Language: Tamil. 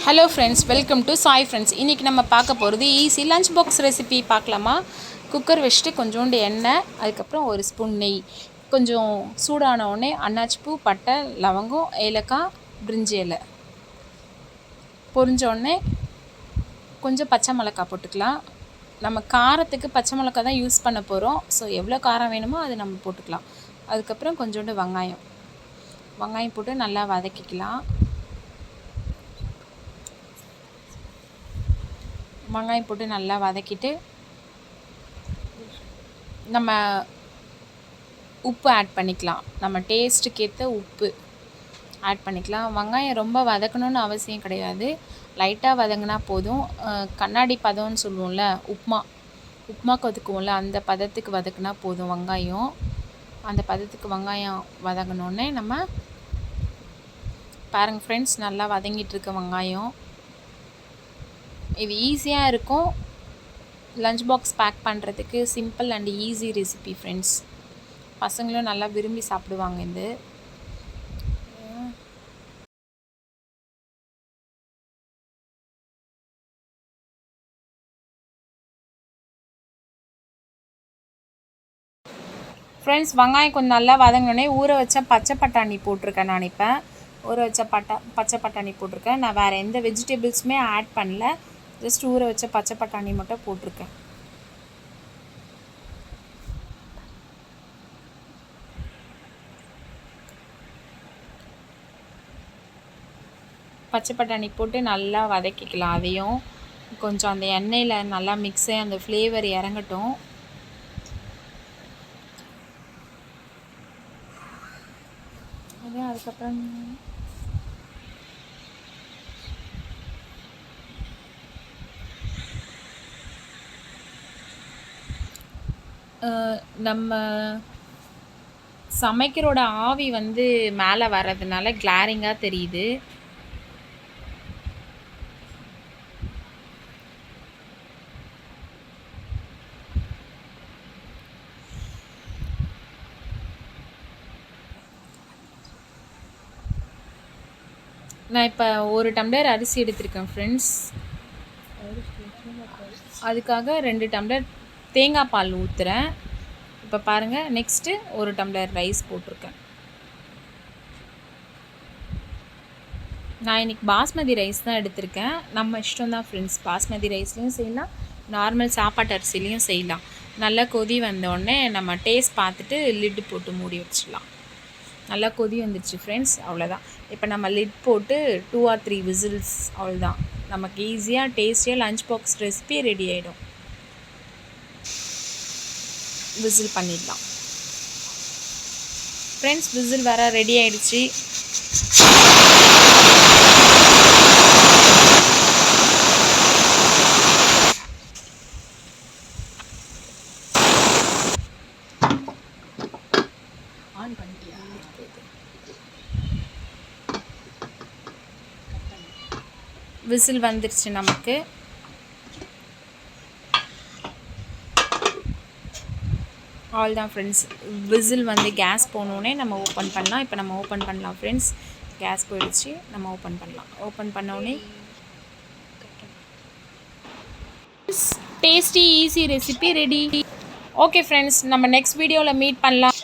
Hello friends, welcome to Sai friends. இன்றைக்கி நம்ம பார்க்க போகிறது ஈஸி லஞ்ச் பாக்ஸ் ரெசிபி பார்க்கலாமா. குக்கர் வச்சுட்டு கொஞ்சோண்டு எண்ணெய், அதுக்கப்புறம் ஒரு ஸ்பூன் நெய், கொஞ்சம் சூடான உடனே அன்னாச்சி பூ, பட்டை, லவங்கம், ஏலக்காய், பிரிஞ்சி இலை பொரிஞ்சோடனே கொஞ்சம் பச்சை மிளகாய் போட்டுக்கலாம். நம்ம காரத்துக்கு பச்சை மிளகாய் தான் யூஸ் பண்ண போகிறோம். ஸோ எவ்வளோ காரம் வேணுமோ அது நம்ம போட்டுக்கலாம். அதுக்கப்புறம் கொஞ்சோண்டு வெங்காயம் போட்டு நல்லா வதக்கிக்கலாம். வெங்காயம் போட்டு நல்லா வதக்கிட்டு நம்ம உப்பு ஆட் பண்ணிக்கலாம். நம்ம டேஸ்ட்டுக்கு ஏற்ற உப்பு ஆட் பண்ணிக்கலாம். வெங்காயம் ரொம்ப வதக்கணும்னு அவசியம் கிடையாது, லைட்டாக வதங்கினா போதும். கண்ணாடி பதம்னு சொல்லுவோம்ல, உப்புமா கொதிக்குவோம்ல, அந்த பதத்துக்கு வதக்குனா போதும். அந்த பதத்துக்கு வெங்காயம் வதங்கினோடனே நம்ம பாருங்கள் ஃப்ரெண்ட்ஸ், நல்லா வதங்கிட்டுருக்க வெங்காயம். இது ஈஸியாக இருக்கும். லஞ்ச் பாக்ஸ் பேக் பண்ணுறதுக்கு simple and easy recipe friends. பசங்களும் நல்லா விரும்பி சாப்பிடுவாங்க இது. ஃப்ரெண்ட்ஸ், வெங்காயம் கொஞ்சம் நல்லா வதங்கினோடனே ஊற வச்ச பச்சை பட்டாணி போட்டிருக்கேன். நான் இப்போ ஊற வச்ச பச்சை பட்டாணி போட்டிருக்கேன். நான் வேறு எந்த வெஜிடபிள்ஸுமே ஆட் பண்ணல, ஜஸ்ட் ஊற வச்ச பச்சை பட்டாணி மட்டும் போட்டிருக்கேன். பச்சை பட்டாணி போட்டு நல்லா வதக்கிக்கலாம். அதையும் கொஞ்சம் அந்த எண்ணெயில் நல்லா மிக்ஸு, அந்த ஃப்ளேவர் இறங்கட்டும். அதுக்கப்புறம் நம்ம சமைக்கிறோட ஆவி மேலே வர்றதுனால கிளாரிங்காக தெரியுது. நான் இப்போ ஒரு டம்ளர் அரிசி எடுத்திருக்கேன் ஃப்ரெண்ட்ஸ். அதுக்காக 2 டம்ளர் தேங்காய் பால் ஊற்றுறேன். இப்போ பாருங்கள், நெக்ஸ்ட்டு ஒரு டம்ளர் ரைஸ் போட்டிருக்கேன். நான் இன்றைக்கி பாஸ்மதி ரைஸ் தான் எடுத்திருக்கேன். நம்ம இஷ்டம் தான் ஃப்ரெண்ட்ஸ், பாஸ்மதி ரைஸ்லேயும் செய்யலாம், நார்மல் சாப்பாட்டு அரிசிலையும் செய்யலாம். நல்லா கொதி வந்தோடனே நம்ம டேஸ்ட் பார்த்துட்டு லிட்டு போட்டு மூடி வச்சிடலாம். நல்லா கொதி வந்துடுச்சு ஃப்ரெண்ட்ஸ், அவ்வளோதான். இப்போ நம்ம லிட் போட்டு 2 or 3 விசில்ஸ், அவ்வளோதான். நமக்கு ஈஸியாக டேஸ்டியாக லஞ்ச் பாக்ஸ் ரெசிபி ரெடி ஆகிடும். விசில் பண்ணிடலாம் ஃப்ரெண்ட்ஸ். விசில் வர ரெடி ஆகிடுச்சு. விசில் வந்துருச்சு நமக்கு. ஆல் தான் ஃப்ரெண்ட்ஸ். விசில் கேஸ் போனோடனே நம்ம ஓப்பன் பண்ணலாம். இப்போ நம்ம ஓப்பன் பண்ணலாம் ஃப்ரெண்ட்ஸ். கேஸ் போயிடுச்சு, நம்ம ஓப்பன் பண்ணலாம். ஓப்பன் பண்ணோடனே tasty easy recipe ready. Okay friends, நம்ம நெக்ஸ்ட் வீடியோவில் மீட் பண்ணலாம்.